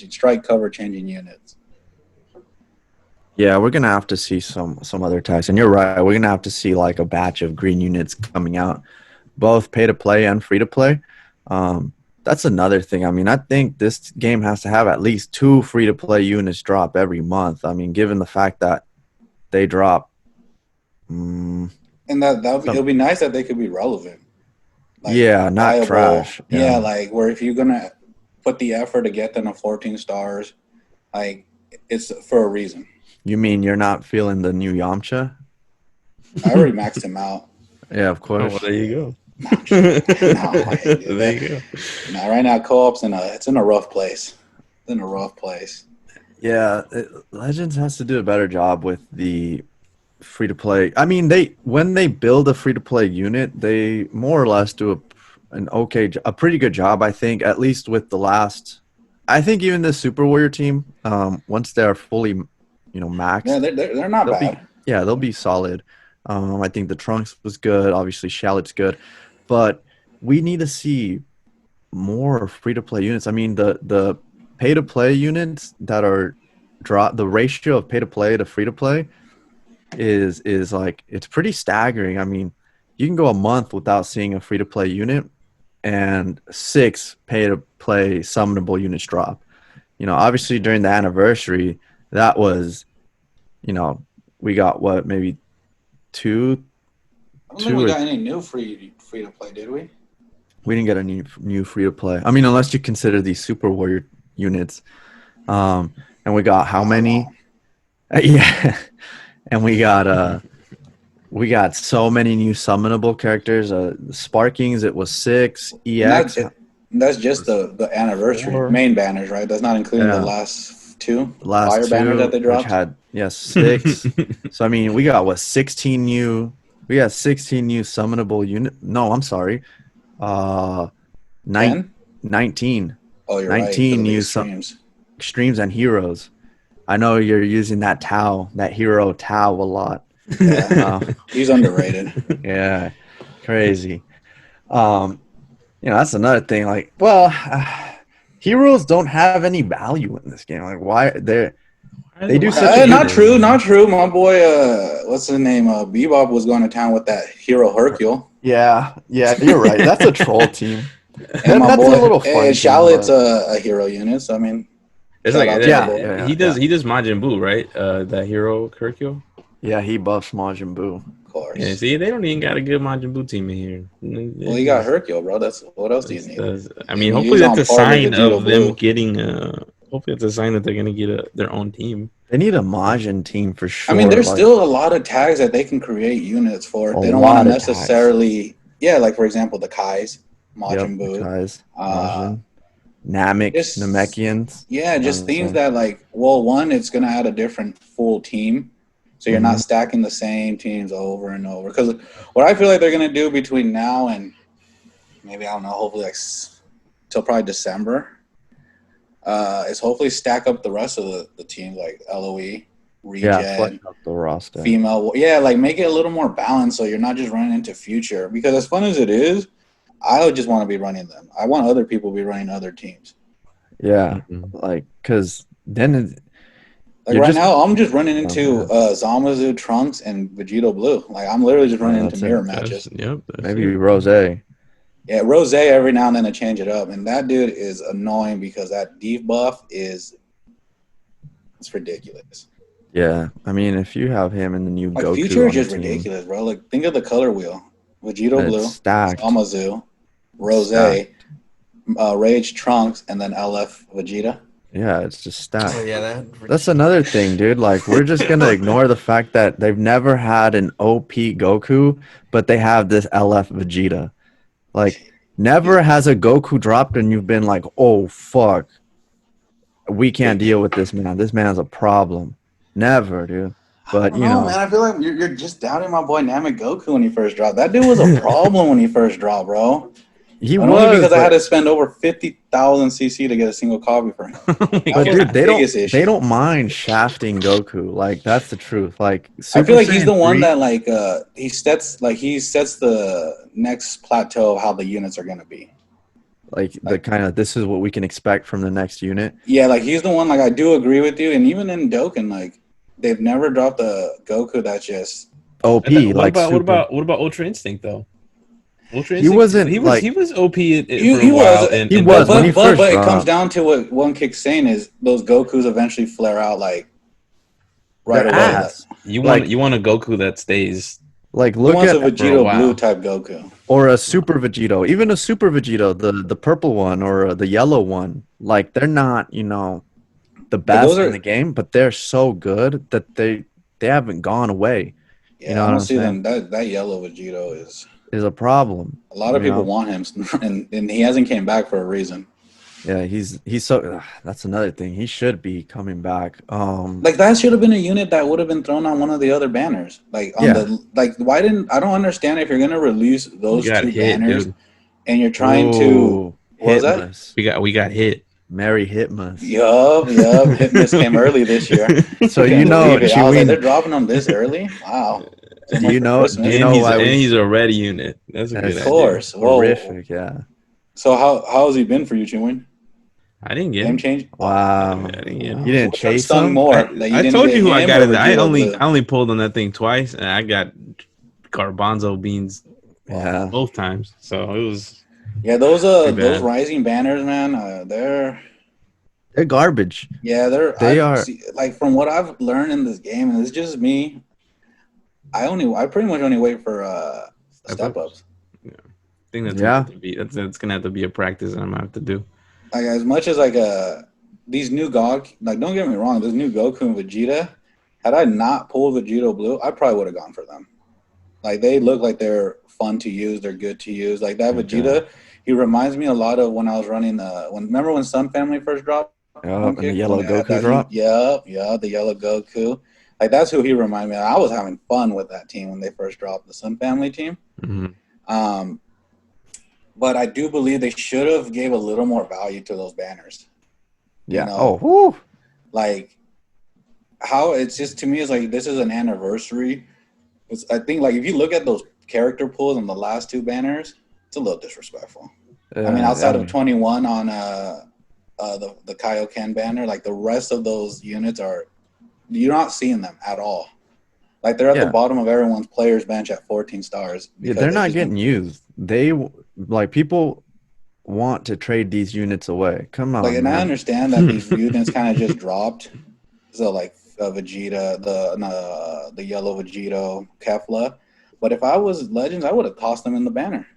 strike cover changing units. yeah, we're gonna have to see some other types, and you're right. We're gonna have to see like a batch of green units coming out, both pay to play and free to play. Um, that's another thing. I mean, I think this game has to have at least two free to play units drop every month. I mean, given the fact that they drop, mm, And that Some, it'll be nice that they could be relevant, like yeah, not viable. trash. Yeah, Yeah. like where if you're gonna put the effort to get them to 14 stars, like it's for a reason. You mean you're not feeling the new Yamcha? I already maxed him out. Yeah, of Oh, well, course. there you go. No, I'm just kidding. No way, dude. There you go. Now right now co-op's it's in a rough place. It's in a rough place. Yeah, Legends has to do a better job with the free to play. I mean, they when they build a free to play unit, they more or less do a pretty good job, I think, at least with the last. I think even the Super Warrior team, once they're fully, Yeah, maxed, they're not they'll be bad. yeah, they'll be solid. I think the Trunks was good. Obviously, Shallot's good, but we need to see more free to play units. I mean, the pay to play units that are drop the ratio of pay to play to free to play is like it's pretty staggering. I mean, you can go a month without seeing a free to play unit and six pay to play summonable units drop. Obviously during the anniversary, that was, you know, we got what maybe two I don't think two we or got any new free to play, did we? we didn't get a new free to play. I mean, unless you consider these Super Warrior units. And we got how Not many? long. Yeah, and we got so many new summonable characters. Sparkings, it was six. And EX that's just was the anniversary four. main banners, right? That's not including the Yeah, last two the last fire banners that two, they which dropped. had six. So I mean, we got what 16 new. We got 16 new summonable unit. No, I'm sorry. Uh, nine, 10? 19, Oh, you're right, because 19 of the new extremes. extremes and heroes. I know you're using that hero Tao a lot. Yeah, Uh, he's underrated. yeah, crazy. Um, that's another thing. Like, well, heroes don't have any value in this game. Like, why they do such a Not good. true, not true. My boy, what's his name? Bebop was going to town with that hero Hercule. Yeah, yeah, you're right. That's a troll team. And my That's a boy, little fun and team, Charlotte's but a hero unit. So I mean, It's shout like out to my yeah, boy. yeah, he yeah, does Majin Buu, right? That hero Hercule. yeah. He buffs Majin Buu. Of Yeah, course. see, they don't even got a good Majin Buu team in here. Well, It's you got just, Hercule, bro. That's what else do you need? I mean, And hopefully he's that's on a par with sign Vegito of them Blue. getting. Hopefully that's a sign that they're gonna get their own team. They need a Majin team for I mean, sure. there's Like still a lot of tags that they can create units for. a They don't want to lot of tags. necessarily, yeah, like for example, the Kais, Yep, Majin Buu. Kai's, Uh, Majin, Namek, just Namekians. yeah, just things Honestly. that like, well, one, it's gonna add a different full team, so you're Hmm. not stacking the same teams over and over. Because what I feel like they're gonna do between now and maybe I don't know, hopefully like till probably December, is hopefully stack up the rest of the teams like LOE, Yeah, flesh Regen, up the roster. female. Yeah, like make it a little more balanced so you're not just running into future. Because as fun as it is, I would just want to be running them. I want other people to be running other teams. Yeah, Mhm. like because then Like you're right just now, I'm just running into yeah, Zamasu, Trunks, and Vegito Blue. Like I'm literally just running into that's it. mirror That's matches. yep. That's Maybe it. Rose. Yeah, Rose every now and then to change it up, and that dude is annoying because that debuff is it's ridiculous. Yeah, I mean, if you have him in the new Like Goku future is on the just team, ridiculous, bro. Like think of the color wheel: Vegito it's Blue, stacked. Zamazu, It's Rose, stacked. Rage, Trunks, and then LF Vegeta. Yeah, it's just stacked. Oh yeah, That's another thing, dude. Like, we're just gonna ignore the fact that they've never had an OP Goku, but they have this LF Vegeta. Like, never has a Goku dropped and you've been like, oh fuck, we can't deal with this man. This man's a problem. Never, dude. I But don't know, man. I feel like you're just doubting my boy Namek Goku when he first dropped. That dude was a problem when he first dropped, bro. he And only was, because I had but to spend over 50,000 CC to get a single copy for him. Oh my That but was God. the dude, biggest they issue. don't mind shafting Goku. Like, that's the truth. Like, I Super feel like he's the Saiyan one 3, that like he sets the next plateau of how the units are gonna be. like the kind of this is what we can expect from the next unit. Yeah, like he's the one. Like I do agree with you, and even in Dokkan, like they've never dropped a Goku that's just. OP, What like about super. what about Ultra Instinct though? Ultra He Instinct. wasn't He like was OP He, for a he was, while in, he in was when Dokkan. he first but it comes dropped. down to what one kick's saying is those Gokus eventually flare out like right They're away. Like ass. Like You want a Goku that stays Like He look wants a at for a Vegito Blue while. type Goku. or a super Vegito, even a super Vegito, the purple one or the yellow one. Like they're not, the But those best in are, the game, but they're so good that they haven't gone away. You yeah, know I what don't I'm see saying? them. That yellow Vegito is, Is a problem. a lot of You people know? want him, and he hasn't came back for a reason. Yeah, he's so that's another thing. He should be coming back. Like that should have been a unit that would have been thrown on one of the other banners. Like on Yeah. the like, why didn't I don't understand if you're gonna release We those got two hit, banners dude. and you're trying to, Oh, what was that? Hitmas. We got hit. Mary Hitmas. Yup. Hitmas came early this year. So Couldn't believe it. I was like, they're Chewin, dropping them this early. Wow, so do much you for know do you Christmas. And know he's why and we he's a red unit. That's a good Of that's idea. course. Whoa. horrific, yeah. So how's he been for you, Chinwin? I didn't get Game him. change? I Wow. didn't get You him. didn't Which one chase stung him? more? That you I didn't told get you who I him got or in. I Vegito only Blue? I only pulled on that thing twice, and I got garbanzo beans Yeah. both times. So it was Yeah, pretty those bad. rising banners, man, They're garbage. they're They I've are see, like from what I've learned in this game, and it's just me. I pretty much only wait for Step step ups. ups. Yeah. I think that's gonna yeah. have to be that's gonna have to be a practice I'm gonna have to do. Like as much as like these new like don't get me wrong, this new Goku and Vegeta, had I not pulled Vegito Blue, I probably would have gone for them. Like they look like they're fun to use, they're good to use. Like that Okay. Vegeta, he reminds me a lot of when I was running remember when Sun Family first dropped Yep. One And the Kick when yellow they had Goku that drop. the yellow Goku. Like that's who he reminded me of. I was having fun with that team when they first dropped the Sun Family team. Hmm. Um, but I do believe they should have gave a little more value to those banners. You Yeah. Oh, know, whoo. like how it's just to me it's like this is an anniversary. I think like if you look at those character pulls on the last two banners, it's a little disrespectful. I mean, I outside of mean, 21 on the Kaioken banner, like the rest of those units are you're not seeing them at all. Like they're at the yeah. bottom of everyone's players bench at 14 stars Yeah, because they're they not just getting used. Like people want to trade these units away. Come like, on, and I man. understand that these units kind of just dropped. So like Vegeta, the yellow Vegito, Kefla. But if I was Legends, I would have tossed them in the banner.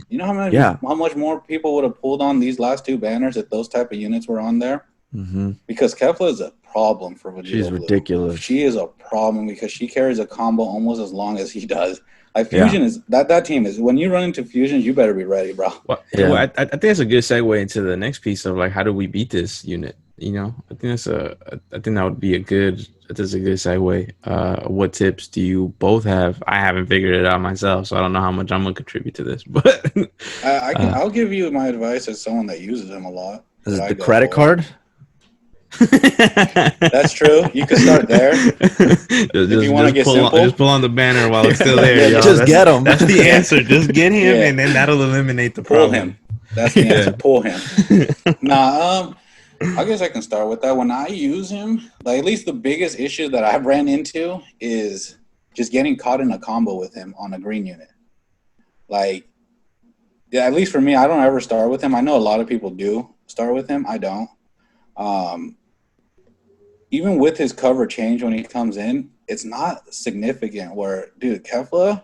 You know Yeah. how much more people would have pulled on these last two banners if those type of units were on there? Hmm. Because Kefla is a problem for She's Vegito Blue. ridiculous. She is a problem because she carries a combo almost as long as he does. Like Yeah. Fusion is that team is when you run into Fusions, you better be ready, bro. Well, I think that's a good segue into the next piece of like how do we beat this unit? You know, I think that would be a good that's a good segue. What tips do you both have? I haven't figured it out myself, so I don't know how much I'm gonna contribute to this. But I'll give you my advice as someone that uses him a lot. Is That it I the go credit for. card? That's true. You can start there. If you want to get simple, just pull on the banner while it's still there, yeah, y'all. Just get him. That's the answer. Just get him, Yeah. and then that'll eliminate the pull problem. him. That's the answer. Yeah. Pull him. Nah, I guess I can start with that. When I use him, like at least the biggest issue that I've ran into is just getting caught in a combo with him on a green unit. Like, yeah, at least for me, I don't ever start with him. I know a lot of people do start with him. I don't. Um, even with his cover change when he comes in, it's not significant. Where, dude, Kefla,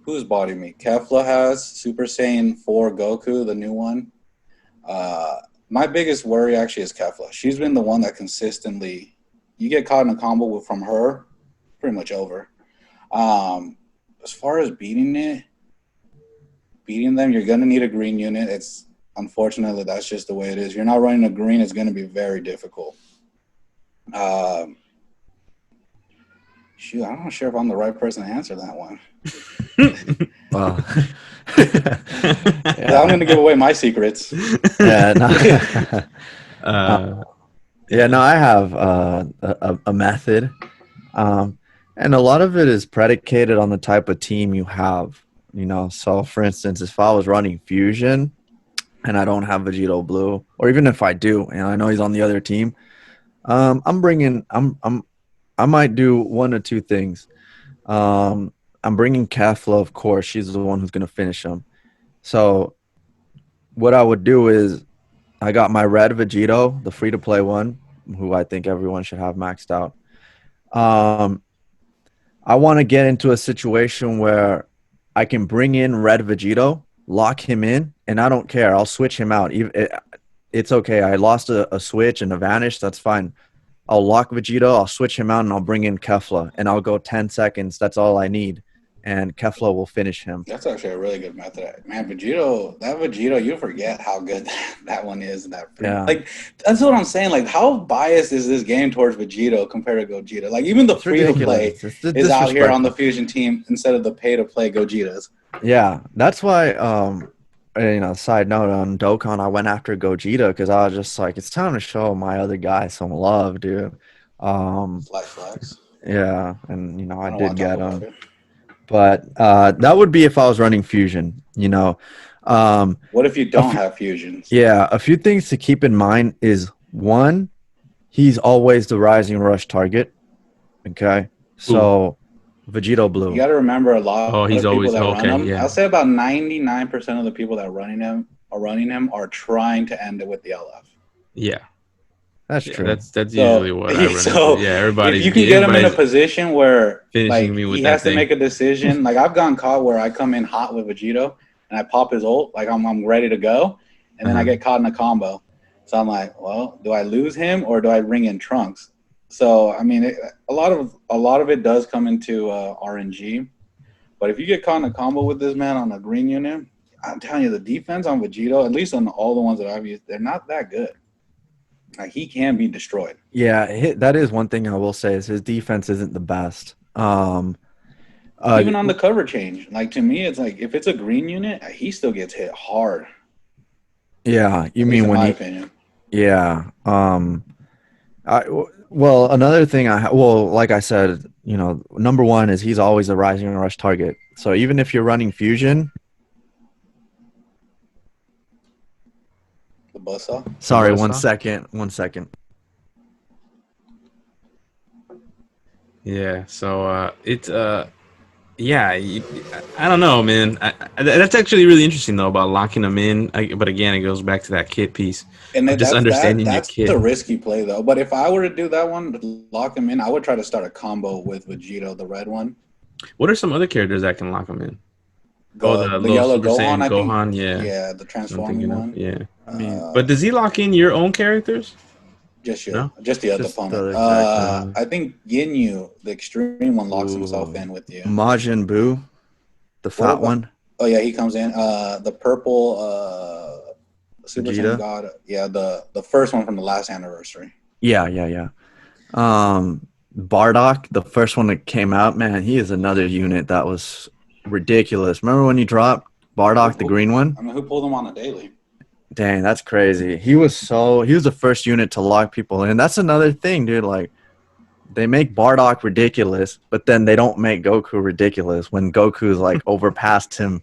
who's body me? Kefla has Super Saiyan 4 Goku, the new one. My biggest worry actually is Kefla. She's been the one that consistently, you get caught in a combo from her, pretty much over. As far as beating them, you're gonna need a green unit. It's unfortunately that's just the way it is. You're not running a green; it's gonna be very difficult. Shoot, I'm not sure if I'm the right person to answer that one. Well, I'm gonna give away my secrets. yeah, no, Uh, yeah, no. I have a method, and a lot of it is predicated on the type of team you have. So for instance, if I was running Fusion and I don't have Vegito Blue, or even if I do, and I know he's on the other team, I might do one or two things. I'm bringing Kefla, of course. She's the one who's going to finish him. So what I would do is I got my red Vegito, the free-to-play one, who I think everyone should have maxed out. I want to get into a situation where I can bring in Red Vegito, lock him in, and I don't care. I'll switch him out. It's okay. I lost a switch and a vanish. That's fine. I'll lock Vegito. I'll switch him out, and I'll bring in Kefla, and I'll go 10 seconds. That's all I need, and Kefla will finish him. That's actually a really good method. Man, Vegito, you forget how good that one is. Yeah, Like, that's what I'm saying. Like, how biased is this game towards Vegito compared to Gogeta? Like, even the it's free to play ridiculous. It's is out here on the disrespectful. Fusion team instead of the pay to play Gogetas. Yeah, that's why. Side note on Dokkan, I went after Gogeta because I was just like, it's time to show my other guy some love, dude. Um, Flash flags. yeah, and I I don't want did to talk get about him. it. But that would be if I was running Fusion. Um, What if you a don't few, have fusions? yeah, a few things to keep in mind is one, he's always the Rising Rush target. Okay, Ooh. so Vegito You Blue. got to remember a lot Oh, he's of people always that run okay. him. Yeah, I'll say about 99% of the people that are running him are trying to end it with the LF. yeah, That's yeah. true. That's usually So, what I run into. so Yeah, if you can get him in a everybody's position where finishing like me with he that has to thing. make a decision, like I've gotten caught where I come in hot with Vegito and I pop his ult, like I'm ready to go, and then I Uh-huh. get caught in a combo. So I'm like, well, do I lose him or do I bring in Trunks? So I mean, a lot of it does come into RNG, but if you get caught in a combo with this man on a green unit, I'm telling you, the defense on Vegito, at least on all the ones that I've used, they're not that good. Like he can be destroyed. Yeah, that is one thing I will say is his defense isn't the best. Uh, Even on the cover change, like to me, it's like if it's a green unit, he still gets hit hard. yeah, you At least mean in when my he? opinion. Yeah. Well, another thing like I said, number one is he's always a Rising Rush target. So even if you're running Fusion, The buzzsaw. The sorry, buzz saw. one second. Yeah. So it's yeah. I don't know, man. That's actually really interesting though about locking them in. But again, it goes back to that kit piece And of just understanding your that's kit. a risky play though. But if I were to do that one, lock him in, I would try to start a combo with Vegito, the red one. What are some other characters that can lock them in? Oh, the The little yellow Super Gohan, Saiyan I think. Gohan. Yeah, Yeah, the that's what I'm transforming thinking of. one. Yeah. I mean, But does he lock in your own characters? No. Just the other just the opponent. other characters. I think Ginyu, the extreme one, locks himself Ooh. in with you. Majin Buu, the What fat about? one, Oh yeah, he comes in. The purple Super Saiyan Vegeta. God. Yeah, the first one from the last anniversary. Yeah. Bardock, the first one that came out, man, he is another unit that was ridiculous. Remember when you dropped Bardock, the green one? I mean, who pulled him on a daily? Dang, that's crazy. He was the first unit to lock people in. That's another thing, dude. Like they make Bardock ridiculous, but then they don't make Goku ridiculous when Goku's like overpassed him.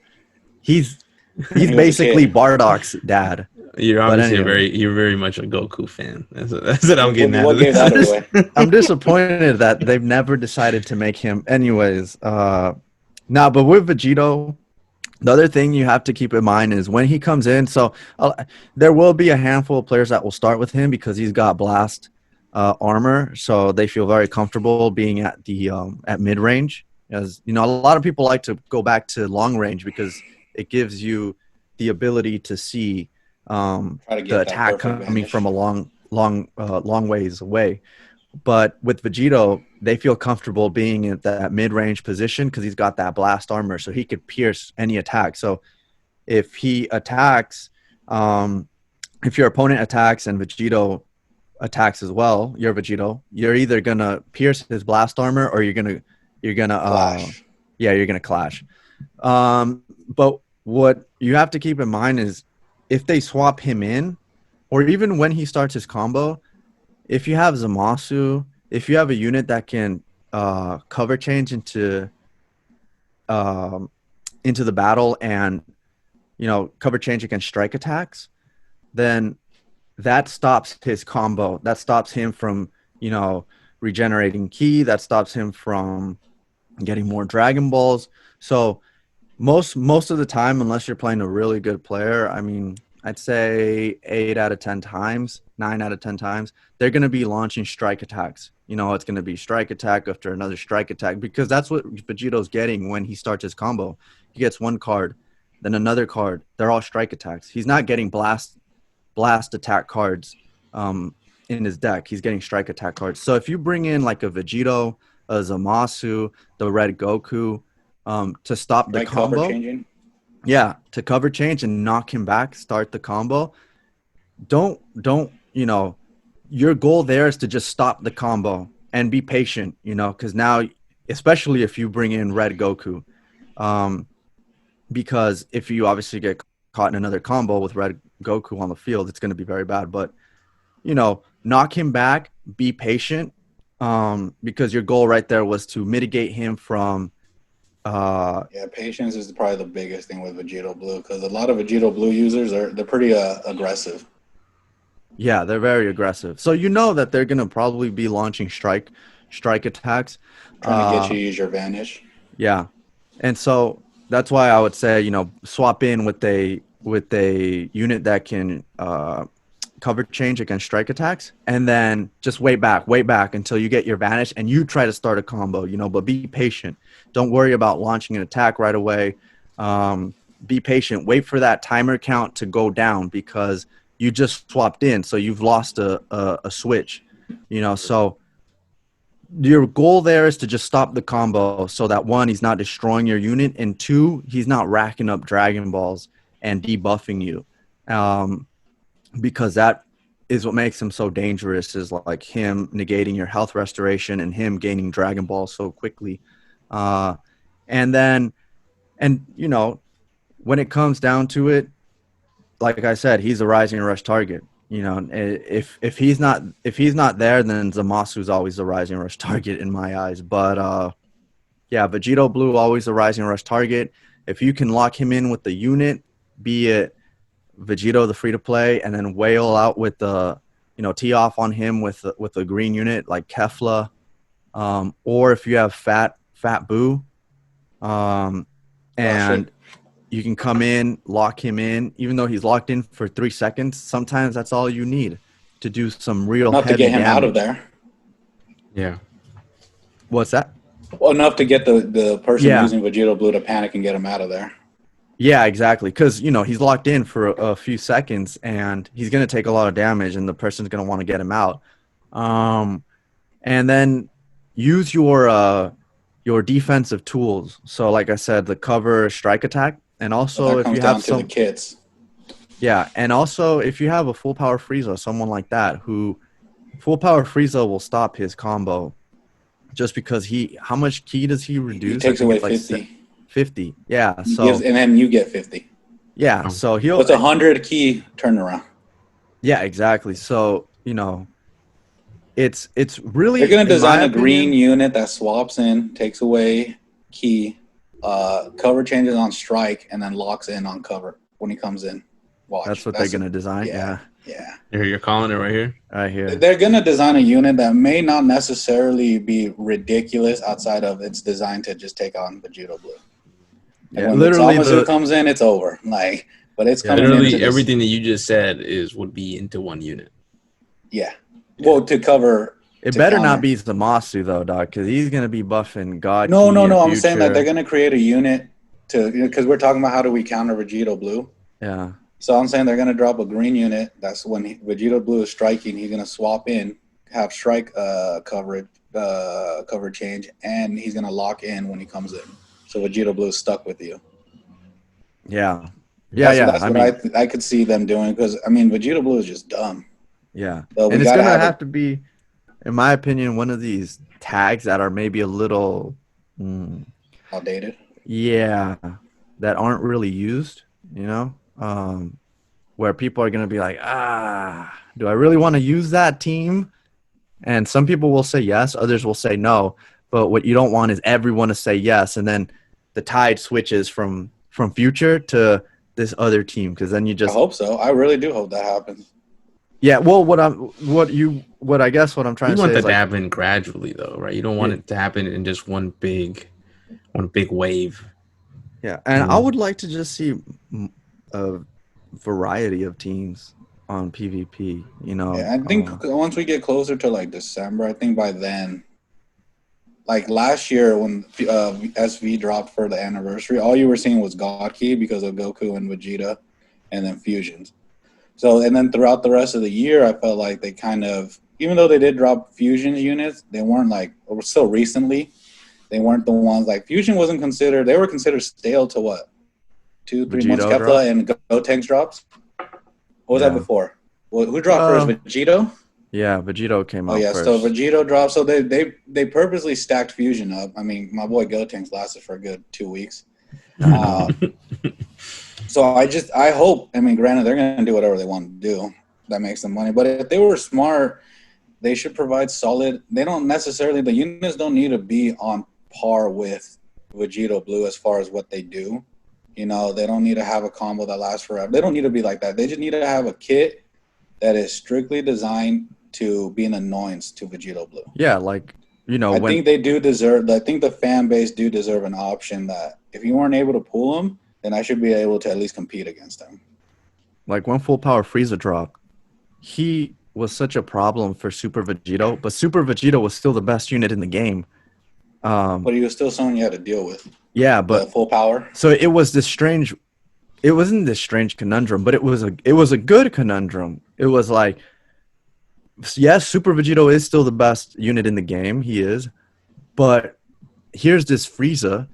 He's When he's he was a basically kid. Bardock's dad. You're But obviously anyway, you're very much a Goku fan. That's what I'm getting out What of gave I'm that this. just away? I'm disappointed that they've never decided to make him. Anyways, now but with Vegito, the other thing you have to keep in mind is when he comes in. So there will be a handful of players that will start with him because he's got blast armor, so they feel very comfortable being at the at mid range. As a lot of people like to go back to long range because it gives you the ability to see Try to the get that attack perfect coming from a vanish. long ways away. But with Vegito, they feel comfortable being at that mid-range position because he's got that blast armor, so he could pierce any attack. So if he attacks, if your opponent attacks and Vegito attacks as well, your Vegito, you're either gonna pierce his blast armor or you're gonna Clash. yeah, you're gonna clash. But what you have to keep in mind is if they swap him in, or even when he starts his combo, if you have Zamasu, if you have a unit that can cover change um, into the battle and cover change against strike attacks, then that stops his combo. That stops him from regenerating ki. That stops him from getting more Dragon Balls. So most of the time, unless you're playing a really good player, I mean, I'd say 8 out of 10 times, 9 out of 10 times, they're going to be launching strike attacks. It's going to be strike attack after another strike attack because that's what Vegito's getting when he starts his combo. He gets one card, then another card. They're all strike attacks. He's not getting blast attack cards in his deck. He's getting strike attack cards. So if you bring in like a Vegito, a Zamasu, the Red Goku, to stop the Right, cover combo, changing. yeah, to cover change and knock him back, start the combo. Don't your goal there is to just stop the combo and be patient, because now, especially if you bring in Red Goku, um, because if you obviously get caught in another combo with Red Goku on the field, it's going to be very bad. But knock him back, be patient, because your goal right there was to mitigate him from. Yeah, patience is probably the biggest thing with Vegito Blue because a lot of Vegito Blue users they're pretty aggressive. Yeah, they're very aggressive. So that they're gonna probably be launching strike attacks. Trying to get you Uh, to use your vanish. yeah, and so that's why I would say swap in with a unit that can cover change against strike attacks, and then just wait back until you get your vanish, and you try to start a combo. But be patient. Don't worry about launching an attack right away. Be patient. Wait for that timer count to go down because you just swapped in, so you've lost a switch. So your goal there is to just stop the combo so that one, he's not destroying your unit, and two, he's not racking up Dragon Balls and debuffing you. Because that is what makes him so dangerous, is like him negating your health restoration and him gaining Dragon Balls so quickly. Uh, and then, and when it comes down to it, like I said, he's a rising rush target. If he's not there, then Zamasu's always a rising rush target in my eyes. But yeah, Vegito Blue always a rising rush target. If you can lock him in with the unit, be it Vegito the free to play, and then wail out with the tee off on him with a green unit like Kefla, or if you have Fat Boo, and you can come in, lock him in, even though he's locked in for 3 seconds. Sometimes that's all you need to do some real Enough to heavy get him out of damage. there. Yeah. What's that? Well, enough to get the person Yeah. using Vegito Blue to panic and get him out of there. Yeah, exactly. Because he's locked in for a few seconds, and he's going to take a lot of damage, and the person's going to want to get him out. And then use your defensive tools. So, like I said, the cover, strike attack, and So also that if comes you down have to the some, kits. yeah, and also if you have a full power Frieza, someone like that, who full power Frieza will stop his combo, just because how much ki does he He reduce? I takes think away it's like 50. 50. Yeah, He gives, so and then you get 50. yeah, Oh. so So it's 100 key turnaround. yeah, exactly. So it's They're really, gonna in my design a green opinion, unit that swaps in, takes away key, cover changes on strike, and then locks in on cover when he comes in. Watch. that's what they're gonna design. Yeah, Yeah, yeah. You're calling it right here. right here. They're gonna design a unit that may not necessarily be ridiculous outside of it's designed to just take on Vegito Blue. And Yeah, when the literally Zamasu comes in, it's over. But it's Yeah. coming in to Literally just, everything that you just said would be into one unit. yeah. Well, to cover. It to better counter. not be Zamasu though, dog, because he's gonna be buffing God No, Key in I'm saying that they're future. gonna create a unit because we're talking about how do we counter Vegito Blue. Yeah, So I'm saying they're gonna drop a green unit. That's when Vegito Blue is striking. He's gonna swap in, have strike coverage, cover change, and he's gonna lock in when he comes in. So Vegito Blue is stuck with you. yeah, That's I what mean, I could see them doing because Vegito Blue is just dumb. yeah, So we and it's gotta gonna have have it. to be, in my opinion, one of these tags that are maybe a little, Outdated. yeah, that aren't really used. Where people are gonna be like, do I really want to use that team? And some people will say yes, others will say no. But what you don't want is everyone to say yes, and then the tide switches from future to this other team, because then you I just, hope so. I really do hope that happens. yeah. Well, what I guess what I'm trying You to want say that is to like, happen gradually, though, right? You don't want yeah, it to happen in just one big wave. yeah. And I would like to just see, uh, variety of teams on PvP. You know, Yeah, I think once we get closer to like December, I think by then, like last year when SV dropped for the anniversary, all you were seeing was God Key because of Goku and Vegeta, and then fusions. So and then throughout the rest of the year, I felt like they kind of, even though they did drop fusions units, they weren't like, or still recently, they weren't the ones like fusion wasn't considered. They were considered stale to what 2 3 months. Vegito drop. Kefla and Gotenks drops. What was that Yeah. before? Well, who dropped first? Well, Vegito. yeah, Vegito came Oh out yeah, so first. Vegito dropped. So they purposely stacked fusion up. I mean, my boy Gotenks lasted for a good 2 weeks. I know. So I hope. I mean, granted, they're going to do whatever they want to do that makes them money. But if they were smart, they should provide solid. They don't necessarily, the units don't need to be on par with Vegito Blue as far as what they do. You know, they don't need to have a combo that lasts forever. They don't need to be like that. They just need to have a kit that is strictly designed to be an annoyance to Vegito Blue. Yeah, like I when think they do deserve. I think the fan base do deserve an option that if you weren't able to pull them, then I should be able to at least compete against them. when full power Frieza dropped, he was such a problem for Super Vegito, but Super Vegito was still the best unit in the game. But he was still someone you had to deal with. Yeah, The but full power. so it was this strange. It wasn't this strange conundrum, but it was a good conundrum. It was like, yes, Super Vegito is still the best unit in the game. He is, but here's this Frieza,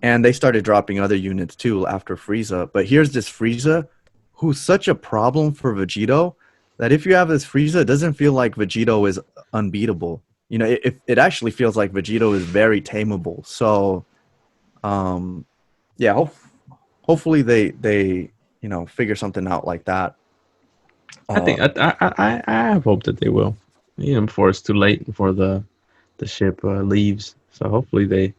and they started dropping other units too after Frieza. But here's this Frieza, who's such a problem for Vegito that if you have this Frieza, it doesn't feel like Vegito is unbeatable. You know, it actually feels like Vegito is very tameable. So, yeah, hopefully they figure something out like that. I think I have hope that they will. Before it's too late, before the ship leaves. So hopefully they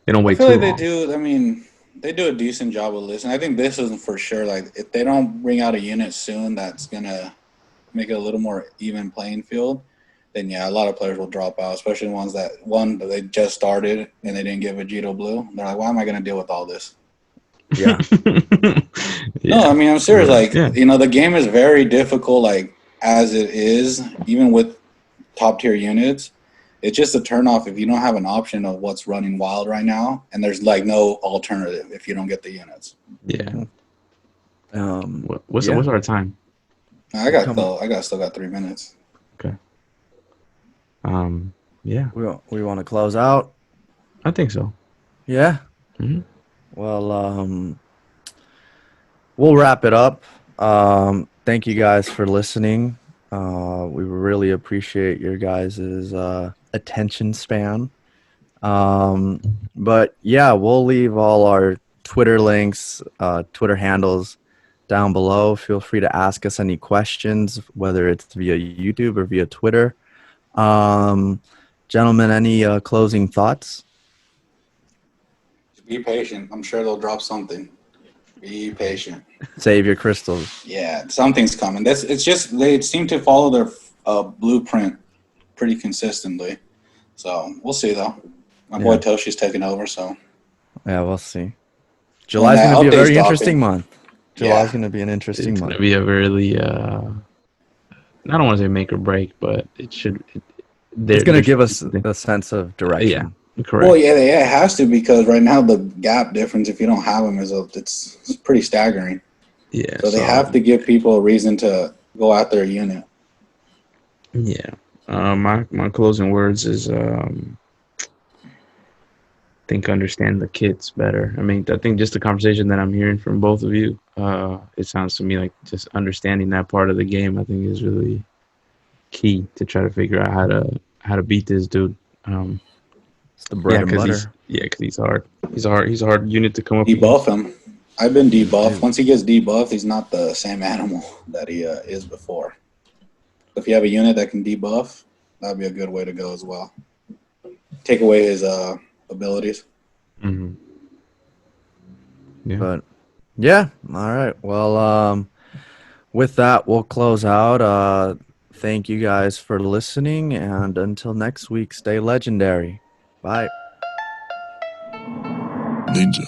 don't I wait feel too like they long. do. I mean, they do a decent job of listening. I think this isn't for sure. Like, if they don't bring out a unit soon that's gonna make it a little more even playing field, then yeah, a lot of players will drop out, especially the ones that they just started and they didn't get Vegito Blue. They're like, why am I gonna deal with all this? Yeah, No, Yeah. I mean, I'm serious. Like, Yeah. the game is very difficult, like, as it is, even with top tier units. It's just a turnoff if you don't have an option of what's running wild right now, and there's like no alternative if you don't get the units. Yeah. um, What's yeah, our time? come. I still got 3 minutes. Okay. Yeah, We want to close out. I think so. Yeah. Hmm. Well, we'll wrap it up. Thank you guys for listening. We really appreciate your guys' attention span. But yeah, we'll leave all our Twitter links, Twitter handles down below. Feel free to ask us any questions, whether it's via YouTube or via Twitter. Um, Gentlemen, any closing thoughts? Just be patient. I'm sure they'll drop something. Be patient. Save your crystals. Yeah, something's coming. It's just they seem to follow their blueprint pretty consistently. So we'll see though. My boy Yeah, Toshi's taking over, so yeah, we'll see. when July's that going to be a update's very interesting dropping, month. July's yeah, going to be an interesting It's month. gonna be a really I don't want to say make or break, but it should. It's going to There give should be us something. a sense of Yeah, direction. well, correct. yeah, it has to because right now the gap difference if you don't have them it's pretty staggering. Yeah. So they So have to give people a reason to go at their unit. yeah. My closing words is think understand the kids better. I mean, I think just the conversation that I'm hearing from both of you, it sounds to me like just understanding that part of the game. I think is really key to try to figure out how to beat this dude. Um, It's the bread and because he's hard. He's a hard unit to come up Debuff against. him. I've been debuffed. butter. Once he gets debuffed, he's not the same animal that he is before. If you have a unit that can debuff, that'd be a good way to go as well. Take away his abilities. Hmm. Yeah. But yeah, all right. Well, with that, we'll close out. Thank you guys for listening, and until next week, stay legendary. Bye. Ninja.